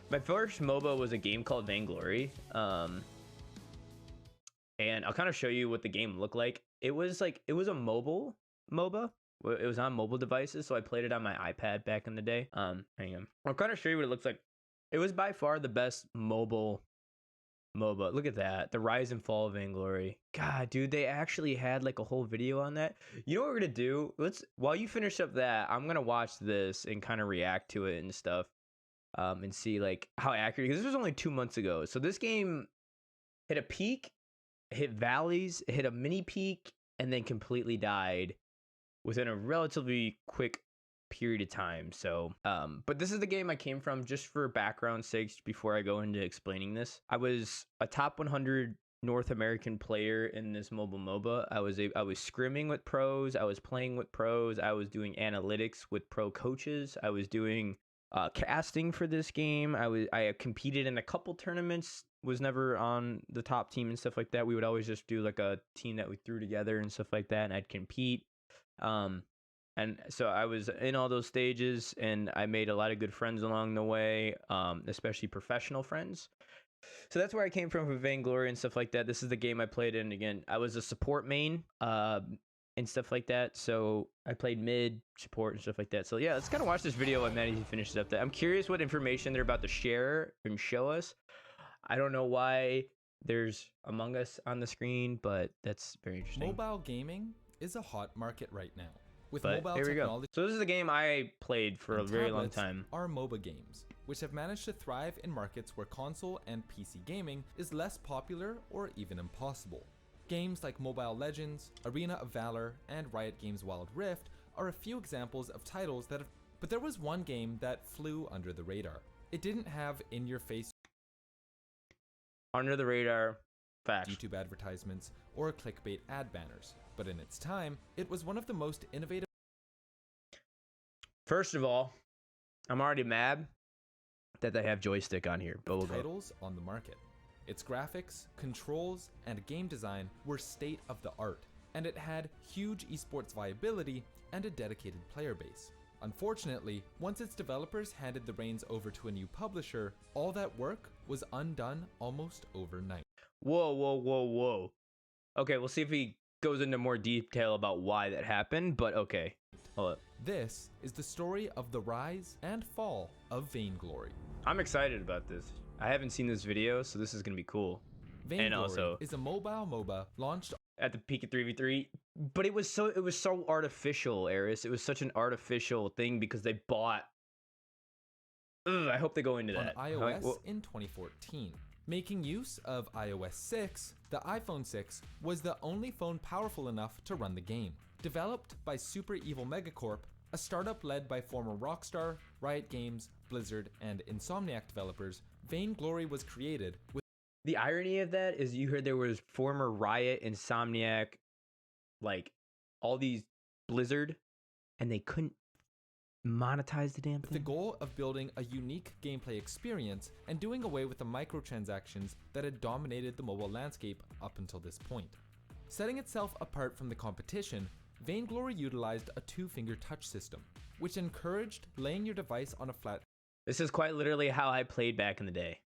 My first MOBA was a game called Vainglory. And I'll kind of show you what the game looked like. It was a mobile MOBA. It was on mobile devices, so I played it on my iPad back in the day. Hang on. I'll kind of show you what it looks like. It was by far the best mobile MOBA. Look at that. The rise and fall of Vainglory. God, dude, they actually had like a whole video on that. You know what we're gonna do? While you finish up that, I'm gonna watch this and kind of react to it and stuff. And see like how accurate, because this was only 2 months ago. So this game hit a peak, hit valleys, hit a mini peak, and then completely died within a relatively quick period of time. So but this is the game I came from. Just for background sakes, before I go into explaining this, I was a top 100 North American player in this mobile MOBA. I was scrimming with pros, I was playing with pros, I was doing analytics with pro coaches, I was doing casting for this game. I competed in a couple tournaments, was never on the top team and stuff like that. We would always just do like a team that we threw together and stuff like that, and I'd compete. And so I was in all those stages, and I made a lot of good friends along the way, especially professional friends. So that's where I came from with Vainglory and stuff like that. This is the game I played in. Again, I was a support main and stuff like that. So I played mid, support, and stuff like that. So yeah, let's kind of watch this video when Maddie finishes up that. I'm curious what information they're about to share and show us. I don't know why there's Among Us on the screen, but that's very interesting. Mobile gaming is a hot market right now. With But mobile here we go. technology, So this is the game I played for a and very long tablets time. are MOBA games, which have managed to thrive in markets where console and PC gaming is less popular or even impossible. Games like Mobile Legends, Arena of Valor, and Riot Games' Wild Rift are a few examples of titles that have... But there was one game that flew under the radar. It didn't have in-your-face Under the radar. Facts. YouTube advertisements or clickbait ad banners, but in its time, it was one of the most innovative First of all, I'm already mad that they have joystick on here, but we'll go. titles on the market. Its graphics, controls, and game design were state of the art, and it had huge esports viability and a dedicated player base. Unfortunately, once its developers handed the reins over to a new publisher, all that work was undone almost overnight. Whoa, whoa, whoa, whoa. Okay, we'll see if he goes into more detail about why that happened, but okay. Hold up. This is the story of the rise and fall of Vainglory. I'm excited about this. I haven't seen this video, so this is gonna be cool. Vainglory also- is a mobile MOBA launched At the peak of 3v3, but it was so artificial, Eris. It was such an artificial thing because they bought. Ugh, I hope they go into on that. iOS in 2014. Making use of iOS 6, the iPhone 6 was the only phone powerful enough to run the game. Developed by Super Evil Megacorp, a startup led by former Rockstar, Riot Games, Blizzard, and Insomniac developers, Vainglory was created with The irony of that is you heard there was former Riot, Insomniac, like all these Blizzard, and they couldn't monetize the damn the thing. goal of building a unique gameplay experience and doing away with the microtransactions that had dominated the mobile landscape up until this point. Setting itself apart from the competition, Vainglory utilized a two-finger touch system, which encouraged laying your device on a flat This is quite literally how I played back in the day.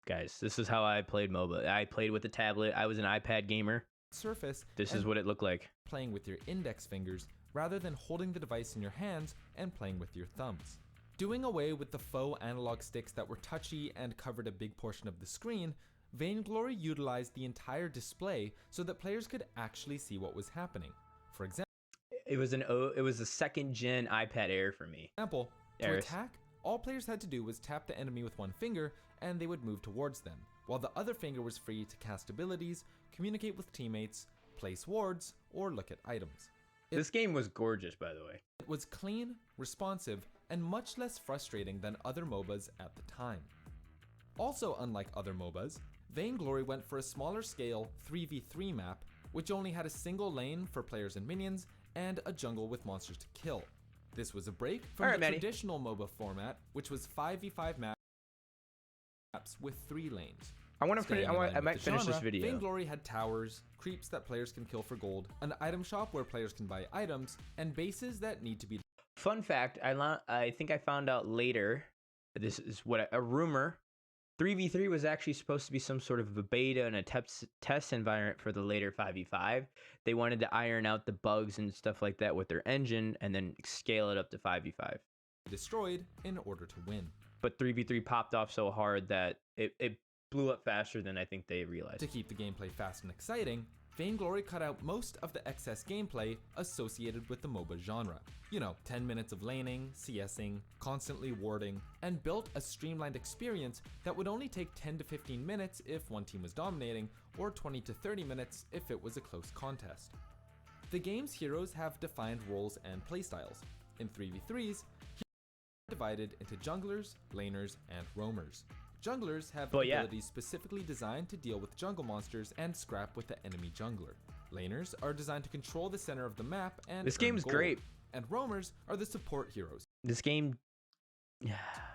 Guys, this is how I played MOBA. I played with a tablet. I was an iPad gamer. surface This and is what it looked like. playing with your index fingers rather than holding the device in your hands and playing with your thumbs. Doing away with the faux analog sticks that were touchy and covered a big portion of the screen, Vainglory utilized the entire display so that players could actually see what was happening. For It was a second gen iPad Air for me. example, to Eris. attack, all players had to do was tap the enemy with one finger and they would move towards them, while the other finger was free to cast abilities, communicate with teammates, place wards, or look at items. This game was gorgeous, by the way. It was clean, responsive, and much less frustrating than other MOBAs at the time. Also unlike other MOBAs, Vainglory went for a smaller scale 3v3 map, which only had a single lane for players and minions, and a jungle with monsters to kill. This was a break from Alright, the Maddie. traditional MOBA format, which was 5v5 maps with 3 lanes. I want to Staying finish. in line I with might the finish this genre, video. Vainglory had towers, creeps that players can kill for gold, an item shop where players can buy items, and bases that need to be Fun fact: I think I found out later this is what a rumor. 3v3 was actually supposed to be some sort of a beta and a test environment for the later 5v5. They wanted to iron out the bugs and stuff like that with their engine and then scale it up to 5v5. Destroyed in order to win. But 3v3 popped off so hard that it blew up faster than I think they realized. To keep the gameplay fast and exciting, Vainglory cut out most of the excess gameplay associated with the MOBA genre. 10 minutes of laning, CSing, constantly warding, and built a streamlined experience that would only take 10 to 15 minutes if one team was dominating, or 20 to 30 minutes if it was a close contest. The game's heroes have defined roles and playstyles. In 3v3s, divided into junglers, laners, and roamers. Junglers have abilities specifically designed to deal with jungle monsters and scrap with the enemy jungler. Laners are designed to control the center of the map and this game's great. And roamers are the support heroes. This game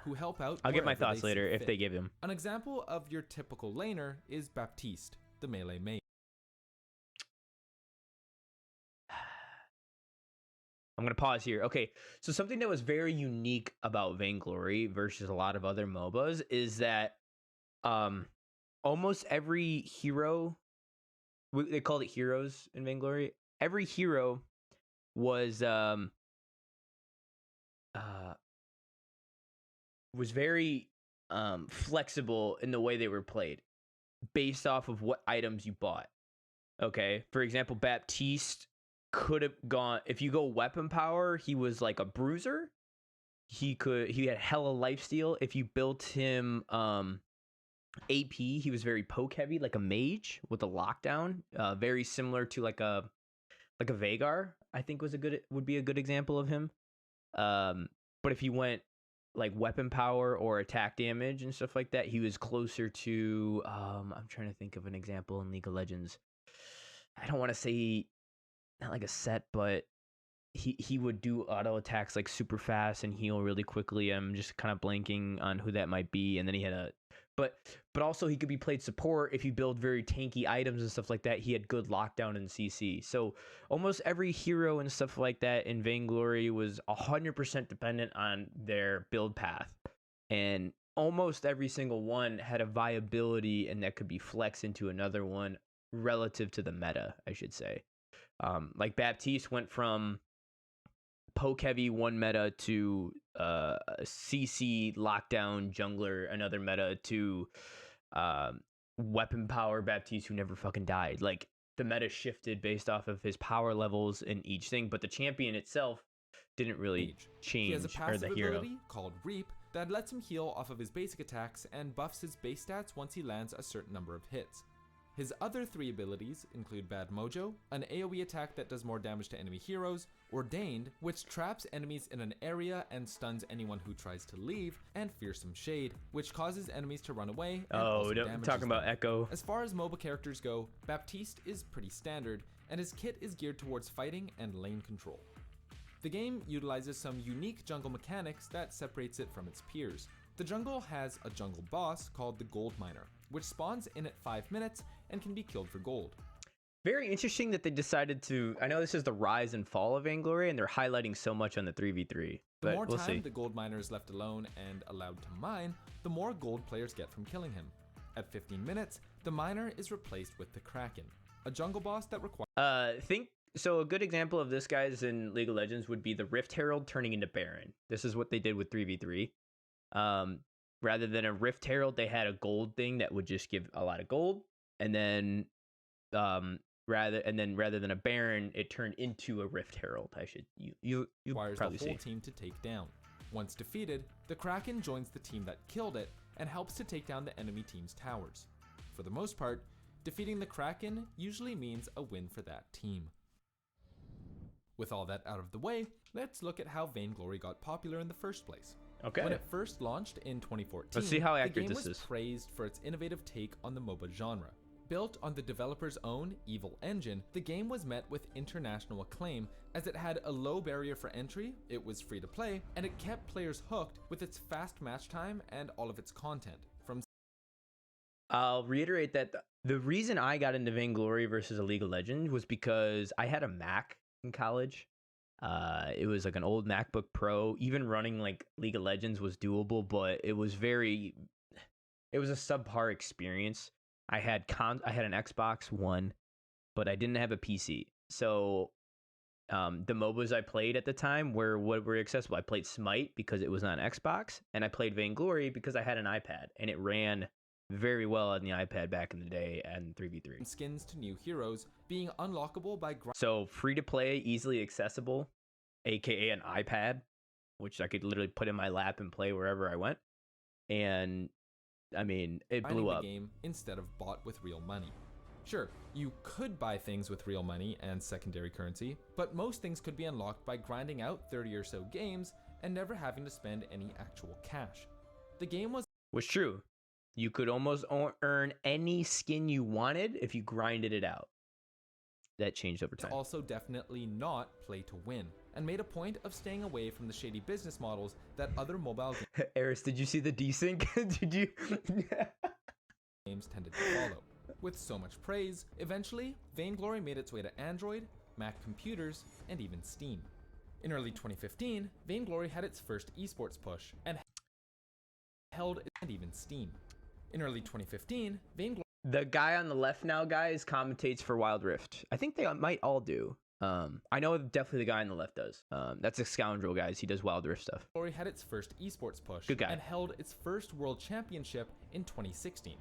who help out. I'll get my thoughts later if they give him. An example of your typical laner is Baptiste, the melee mage. I'm going to pause here. Okay, so something that was very unique about Vainglory versus a lot of other MOBAs is that almost every hero, they called it heroes in Vainglory, every hero was very flexible in the way they were played based off of what items you bought. Okay, for example, Baptiste could have gone, if you go weapon power, he was like a bruiser. He had hella lifesteal. If you built him AP, he was very poke heavy, like a mage with a lockdown, very similar to like a Veigar, I think would be a good example of him. But if you went like weapon power or attack damage and stuff like that, he was closer to I'm trying to think of an example in League of Legends. I don't want to say not like a set, but he would do auto attacks like super fast and heal really quickly. I'm just kind of blanking on who that might be. And then he had but also he could be played support if you build very tanky items and stuff like that. He had good lockdown and CC. So almost every hero and stuff like that in Vainglory was 100% dependent on their build path, and almost every single one had a viability and that could be flexed into another one relative to the meta, I should say. Like Baptiste went from poke heavy one meta to CC lockdown jungler another meta to weapon power Baptiste who never fucking died. Like the meta shifted based off of his power levels in each thing, but the champion itself didn't really change. He has a passive or the hero ability called Reap that lets him heal off of his basic attacks and buffs his base stats once he lands a certain number of hits. His other three abilities include Bad Mojo, an AoE attack that does more damage to enemy heroes, Ordained, which traps enemies in an area and stuns anyone who tries to leave, and Fearsome Shade, which causes enemies to run away and also damages talking about them. Echo. As far as MOBA characters go, Baptiste is pretty standard, and his kit is geared towards fighting and lane control. The game utilizes some unique jungle mechanics that separates it from its peers. The jungle has a jungle boss called the Gold Miner, which spawns in at 5 minutes and can be killed for gold. Very interesting that they decided to, I know this is the rise and fall of Vainglory, and they're highlighting so much on the 3v3. The But more we'll time see. the gold miner is left alone and allowed to mine, the more gold players get from killing him. At 15 minutes, the miner is replaced with the Kraken, a jungle boss that requires So a good example of this, guys, in League of Legends would be the Rift Herald turning into Baron. This is what they did with 3v3. Rather than a Rift Herald, they had a gold thing that would just give a lot of gold, and then rather than a Baron, it turned into a Rift Herald. You requires probably the whole see. team to take down. Once defeated, the Kraken joins the team that killed it and helps to take down the enemy team's towers. For the most part, defeating the Kraken usually means a win for that team. With all that out of the way, let's look at how Vainglory got popular in the first place. Okay. When it first launched in 2014, Let's see how accurate the game this was is. praised for its innovative take on the MOBA genre. Built on the developer's own Evil engine, the game was met with international acclaim as it had a low barrier for entry, it was free to play, and it kept players hooked with its fast match time and all of its content. I'll reiterate that the reason I got into Vainglory versus a League of Legends was because I had a Mac in college, It was like an old MacBook Pro. Even running like League of Legends was doable, but it was a subpar experience. I had an Xbox One, but I didn't have a PC. So the MOBAs I played at the time what were accessible. I played Smite because it was on Xbox, and I played Vainglory because I had an iPad, and it ran very well on the iPad back in the day and 3v3. Skins to new heroes being unlockable by So free to play, easily accessible, aka an iPad, which I could literally put in my lap and play wherever I went. And I mean, it blew up. The game instead of bought with real money. Sure, you could buy things with real money and secondary currency, but most things could be unlocked by grinding out 30 or so games and never having to spend any actual cash. The game was true. You could almost earn any skin you wanted if you grinded it out. That changed over time. Also definitely not play to win, and made a point of staying away from the shady business models that other mobile Eris, did you see the desync? Did you? games tended to follow. With so much praise, eventually, Vainglory made its way to Android, Mac computers, and even Steam. In early 2015, Vainglory had its first esports push, and even Steam. In early 2015, Vainglory... The guy on the left now, guys, commentates for Wild Rift. I think they might all do. I know definitely the guy on the left does. That's a scoundrel, guys. He does Wild Rift stuff. Vainglory had its first esports push, Good guy. And held its first world championship in 2016.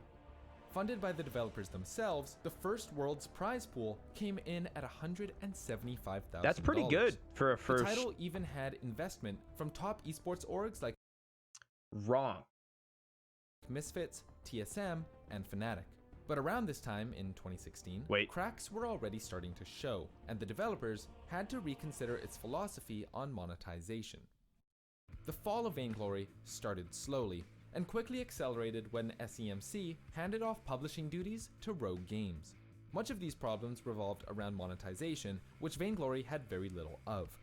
Funded by the developers themselves, the first world's prize pool came in at $175,000. That's pretty good for a first. The title even had investment from top esports orgs like Wrong. Misfits, TSM, and Fnatic. But around this time in 2016, cracks were already starting to show, and the developers had to reconsider its philosophy on monetization. The fall of Vainglory started slowly, and quickly accelerated when SEMC handed off publishing duties to Rogue Games. Much of these problems revolved around monetization, which Vainglory had very little of.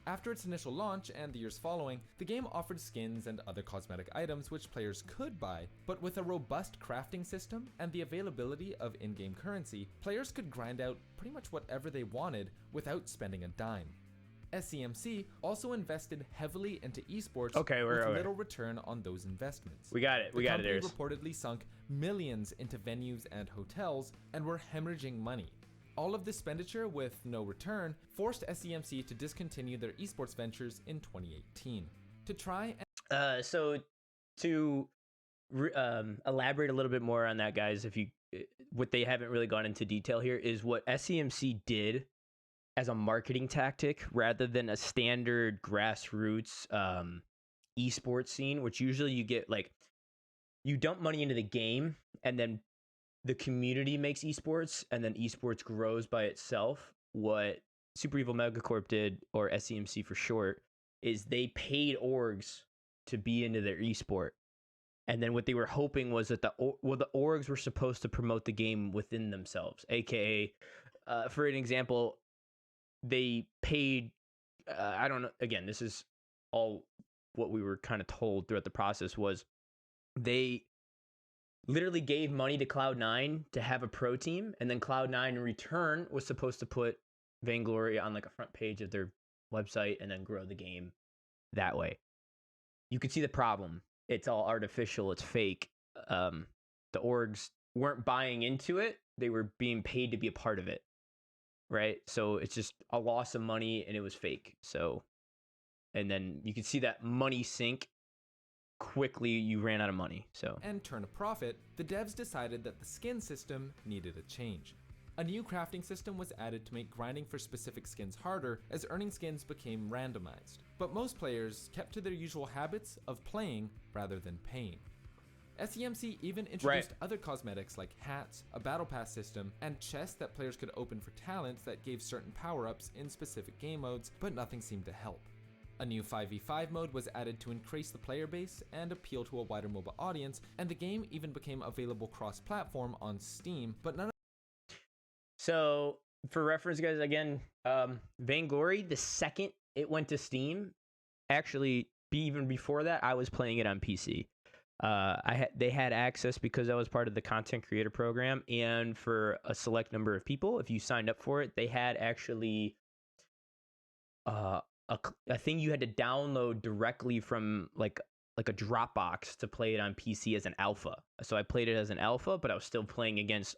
After its initial launch and the years following, the game offered skins and other cosmetic items which players could buy, but with a robust crafting system and the availability of in-game currency, players could grind out pretty much whatever they wanted without spending a dime. SEMC also invested heavily into esports with little return on those investments. We got it. The company reportedly sunk millions into venues and hotels and were hemorrhaging money. All of this expenditure with no return forced SEMC to discontinue their esports ventures in 2018. To try and so to elaborate a little bit more on that, guys, what they haven't really gone into detail here is what SEMC did as a marketing tactic rather than a standard grassroots esports scene, which usually you get like you dump money into the game and then the community makes esports and then esports grows by itself. What Super Evil Megacorp did, or SEMC for short, is they paid orgs to be into their esport. And then what they were hoping was that the orgs were supposed to promote the game within themselves, aka for an example, they paid, I don't know, again, this is all what we were kind of told throughout the process, was they literally gave money to Cloud9 to have a pro team, and then Cloud9 in return was supposed to put Vainglory on like a front page of their website and then grow the game that way. You could see the problem. It's all artificial. It's fake. The orgs weren't buying into it. They were being paid to be a part of it. Right? So it's just a loss of money, and it was fake. So, and then you can see that money sink. Quickly, you ran out of money. So, and turn a profit, the devs decided that the skin system needed a change. A new crafting system was added to make grinding for specific skins harder, as earning skins became randomized. But most players kept to their usual habits of playing rather than paying. SEMC even introduced other cosmetics like hats, a battle pass system, and chests that players could open for talents that gave certain power-ups in specific game modes, but nothing seemed to help. A new 5v5 mode was added to increase the player base and appeal to a wider mobile audience, and the game even became available cross-platform on Steam, but none of... So, for reference, guys, again, Vainglory, the second it went to Steam, actually, even before that, I was playing it on PC. They had access because I was part of the content creator program, and for a select number of people, if you signed up for it, they had actually uh, a thing you had to download directly from like a Dropbox to play it on PC as an alpha. So I played it as an alpha, but I was still playing against.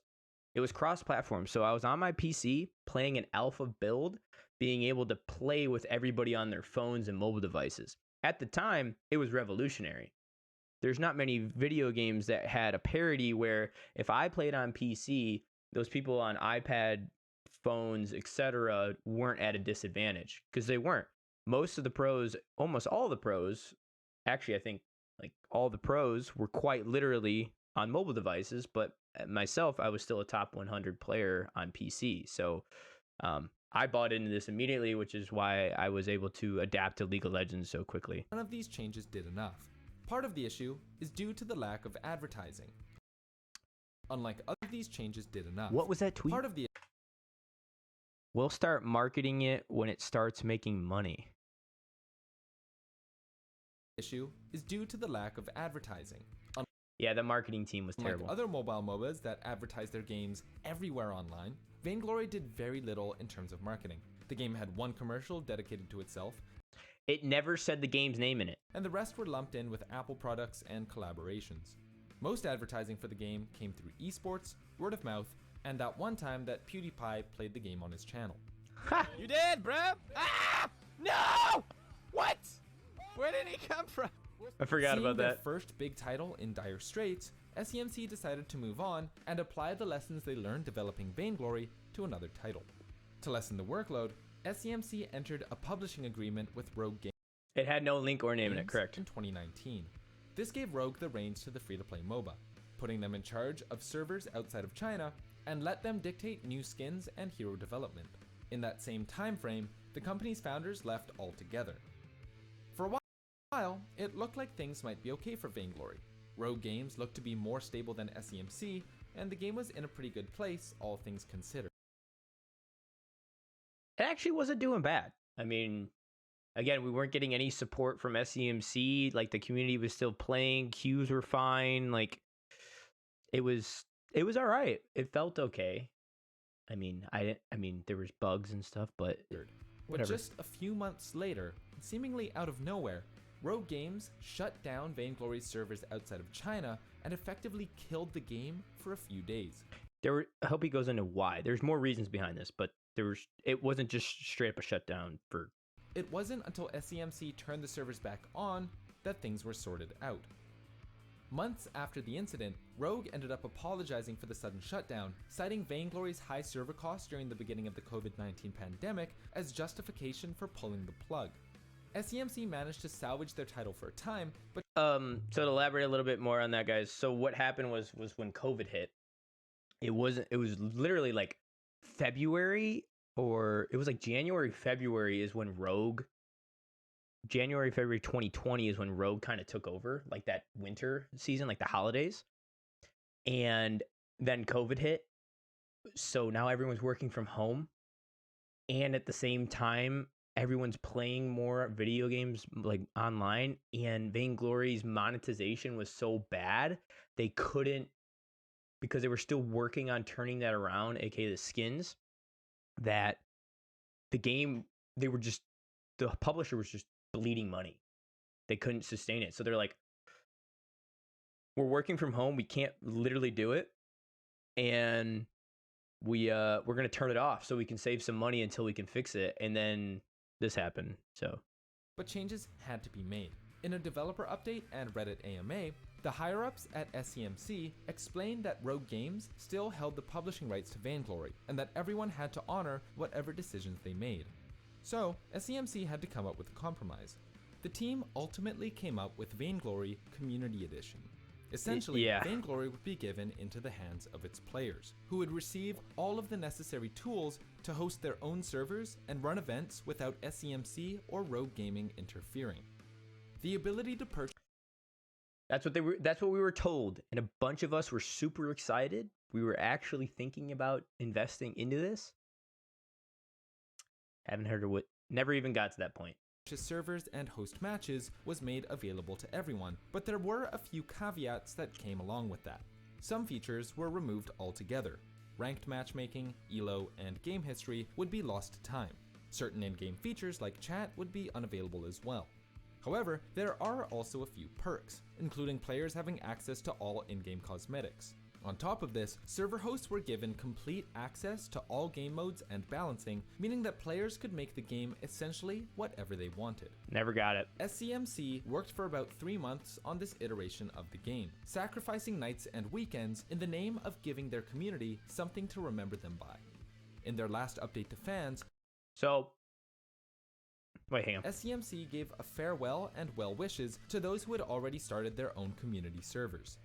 It was cross-platform, so I was on my PC playing an alpha build, being able to play with everybody on their phones and mobile devices. At the time, it was revolutionary. There's not many video games that had a parity where if I played on PC, those people on iPad, phones, etc., weren't at a disadvantage because they weren't. Most of the pros, almost all the pros, actually, I think like all the pros were quite literally on mobile devices, but myself, I was still a top 100 player on PC. So I bought into this immediately, which is why I was able to adapt to League of Legends so quickly. None of these changes did enough. Part of the issue is due to the lack of advertising. Unlike other these changes did enough. What was that tweet? Part of the We'll start marketing it when it starts making money. issue is due to the lack of advertising. Yeah, the marketing team was terrible. Like other mobile MOBAs that advertise their games everywhere online, Vainglory did very little in terms of marketing. The game had one commercial dedicated to itself. It never said the game's name in it. And the rest were lumped in with Apple products and collaborations. Most advertising for the game came through esports, word of mouth, and that one time that PewDiePie played the game on his channel. Ha! You did, bro? Ah! No! What? Where did he come from? I forgot Seeing about their that. first big title in dire straits, SEMC decided to move on and apply the lessons they learned developing Vainglory to another title. To lessen the workload, SEMC entered a publishing agreement with Rogue Games. It had no link or name in it, correct. In 2019. This gave Rogue the reins to the free-to-play MOBA, putting them in charge of servers outside of China and let them dictate new skins and hero development. In that same time frame, the company's founders left altogether. For a while, it looked like things might be okay for Vainglory. Rogue Games looked to be more stable than SEMC, and the game was in a pretty good place, all things considered. It actually wasn't doing bad. I mean, again, we weren't getting any support from SEMC. Like the community was still playing, queues were fine. Like it was all right. It felt okay. I mean, there was bugs and stuff, but whatever. But just a few months later, seemingly out of nowhere, Rogue Games shut down Vainglory's servers outside of China and effectively killed the game for a few days. I hope he goes into why. There's more reasons behind this, but it wasn't just straight up a shutdown for. It wasn't until SEMC turned the servers back on that things were sorted out. Months after the incident, Rogue ended up apologizing for the sudden shutdown, citing Vainglory's high server costs during the beginning of the COVID-19 pandemic as justification for pulling the plug. SEMC managed to salvage their title for a time, but So to elaborate a little bit more on that, guys. So what happened was when COVID hit, it was literally like February, or it was like January, February is when January, February 2020 is when Rogue kind of took over, like that winter season, like the holidays. And then COVID hit. So now everyone's working from home. And at the same time, everyone's playing more video games like online. And Vainglory's monetization was so bad, they couldn't, because they were still working on turning that around, aka the skins, that the game, the publisher was just bleeding money. They couldn't sustain it. So they're like, we're working from home, we can't literally do it, and we're gonna turn it off so we can save some money until we can fix it. And then this happened. But changes had to be made. In a developer update and Reddit AMA, the higher-ups at SEMC explained that Rogue Games still held the publishing rights to Vainglory, and that everyone had to honor whatever decisions they made. So, SEMC had to come up with a compromise. The team ultimately came up with Vainglory Community Edition. Essentially, Yeah. Vainglory would be given into the hands of its players, who would receive all of the necessary tools to host their own servers and run events without SEMC or Rogue Gaming interfering. The ability to purchase. That's what we were told, and a bunch of us were super excited. We were actually thinking about investing into this. Haven't heard of what. Never even got to that point. Servers and host matches was made available to everyone, but there were a few caveats that came along with that. Some features were removed altogether. Ranked matchmaking, ELO, and game history would be lost to time. Certain in-game features like chat would be unavailable as well. However, there are also a few perks, including players having access to all in-game cosmetics. On top of this, server hosts were given complete access to all game modes and balancing, meaning that players could make the game essentially whatever they wanted. Never got it. SCMC worked for about 3 months on this iteration of the game, sacrificing nights and weekends in the name of giving their community something to remember them by. In their last update to fans, So, wait, hang on. SCMC gave a farewell and well wishes to those who had already started their own community servers.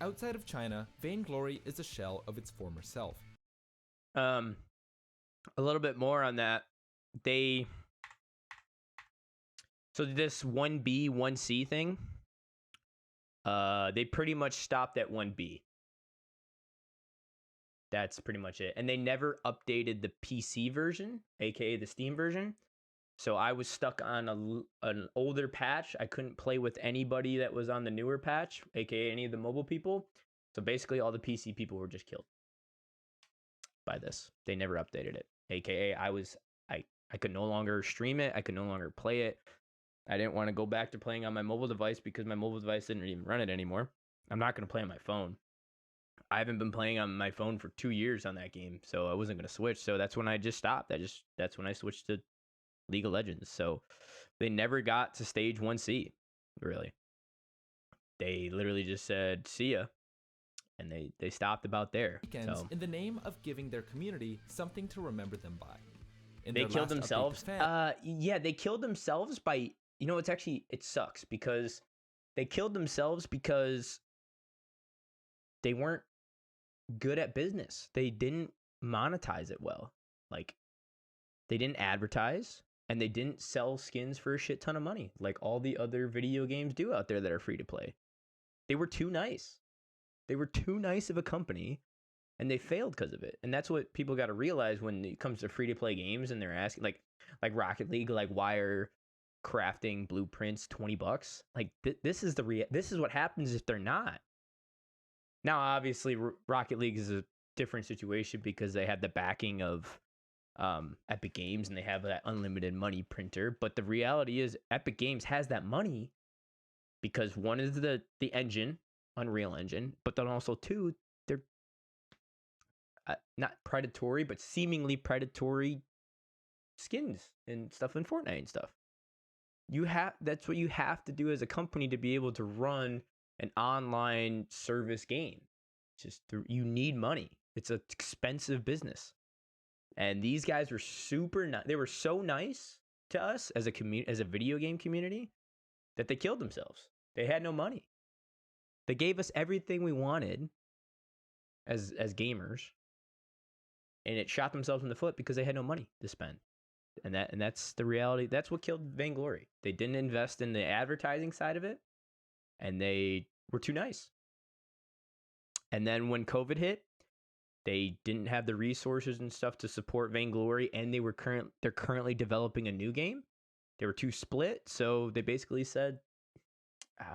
Outside of China, Vainglory is a shell of its former self. A little bit more on that. So this 1B, 1C thing, they pretty much stopped at 1B. That's pretty much it. And they never updated the PC version, aka the Steam version. So I was stuck on an older patch. I couldn't play with anybody that was on the newer patch, aka any of the mobile people. So basically all the PC people were just killed by this. They never updated it. Aka I could no longer stream it. I could no longer play it. I didn't want to go back to playing on my mobile device because my mobile device didn't even run it anymore. I'm not going to play on my phone. I haven't been playing on my phone for 2 years on that game, so I wasn't going to switch. So that's when I just stopped. That's when I switched to League of Legends. So they never got to stage 1C, really. They literally just said, see ya. And they stopped about there. Weekends So in the name of giving their community something to remember them by. they killed themselves. Yeah, they killed themselves by, it sucks because they killed themselves because they weren't good at business. They didn't monetize it well. Like, they didn't advertise. And they didn't sell skins for a shit ton of money like all the other video games do out there that are free to play. They were too nice. They were too nice of a company, and they failed because of it. And that's what people got to realize when it comes to free to play games, and they're asking like Rocket League, like why are crafting blueprints $20? Like this is what happens if they're not. Now, obviously, Rocket League is a different situation because they have the backing of Epic Games and they have that unlimited money printer. But the reality is Epic Games has that money because one is the engine, Unreal Engine, but then also two, they're not predatory, but seemingly predatory skins and stuff in Fortnite and stuff. That's what you have to do as a company to be able to run an online service game. You need money. It's an expensive business. And these guys were super nice. They were so nice to us as a video game community that they killed themselves. They had no money. They gave us everything we wanted as gamers, and it shot themselves in the foot because they had no money to spend. And that's the reality. That's what killed Vainglory. They didn't invest in the advertising side of it, and they were too nice. And then when COVID hit, they didn't have the resources and stuff to support Vainglory, and they're currently developing a new game. They were too split, so they basically said,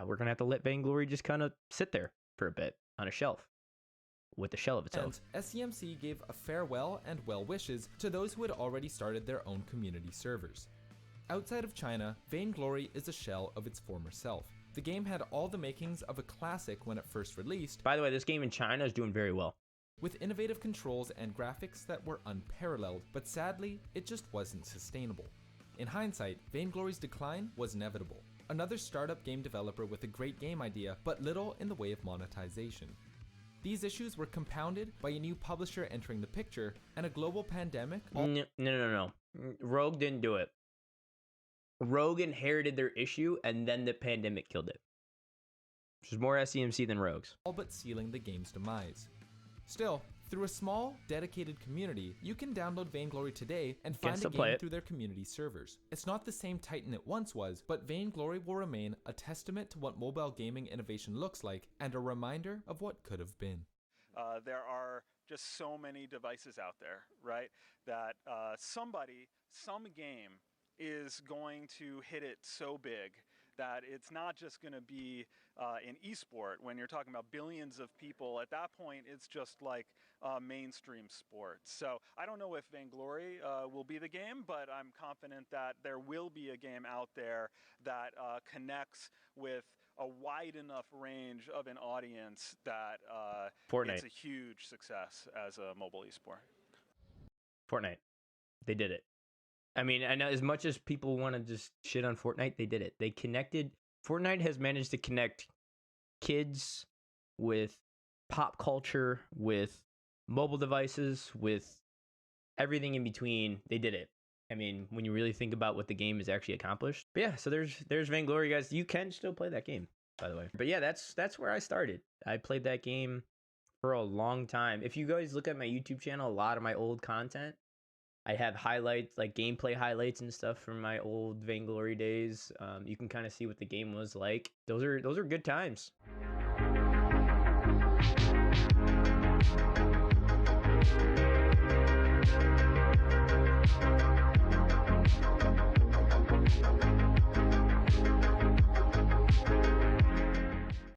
we're going to have to let Vainglory just kind of sit there for a bit on a shelf with the shell of itself. And SCMC gave a farewell and well wishes to those who had already started their own community servers. Outside of China, Vainglory is a shell of its former self. The game had all the makings of a classic when it first released. By the way, this game in China is doing very well. With innovative controls and graphics that were unparalleled, but sadly, it just wasn't sustainable. In hindsight, Vainglory's decline was inevitable. Another startup game developer with a great game idea, but little in the way of monetization. These issues were compounded by a new publisher entering the picture and a global pandemic. No. Rogue didn't do it. Rogue inherited their issue, and then the pandemic killed it. Which is more SCMC than Rogue's. All but sealing the game's demise. Still, through a small, dedicated community, you can download Vainglory today and find the game through their community servers. It's not the same titan it once was, but Vainglory will remain a testament to what mobile gaming innovation looks like and a reminder of what could have been. There are just so many devices out there, right? That some game is going to hit it so big that it's not just going to be an esport. When you're talking about billions of people, at that point, it's just like mainstream sports. So I don't know if Vainglory will be the game, but I'm confident that there will be a game out there that connects with a wide enough range of an audience that Fortnite. it's a huge success as a mobile esport. Fortnite. They did it. I mean, I know as much as people want to just shit on Fortnite, they did it. They connected. Fortnite has managed to connect kids with pop culture, with mobile devices, with everything in between. They did it. I mean, when you really think about what the game has actually accomplished. But yeah, so there's Vainglory, guys. You can still play that game, by the way. But yeah, that's where I started. I played that game for a long time. If you guys look at my YouTube channel, a lot of my old content, I have highlights, like gameplay highlights and stuff from my old Vainglory days. You can kind of see what the game was like. Those are good times.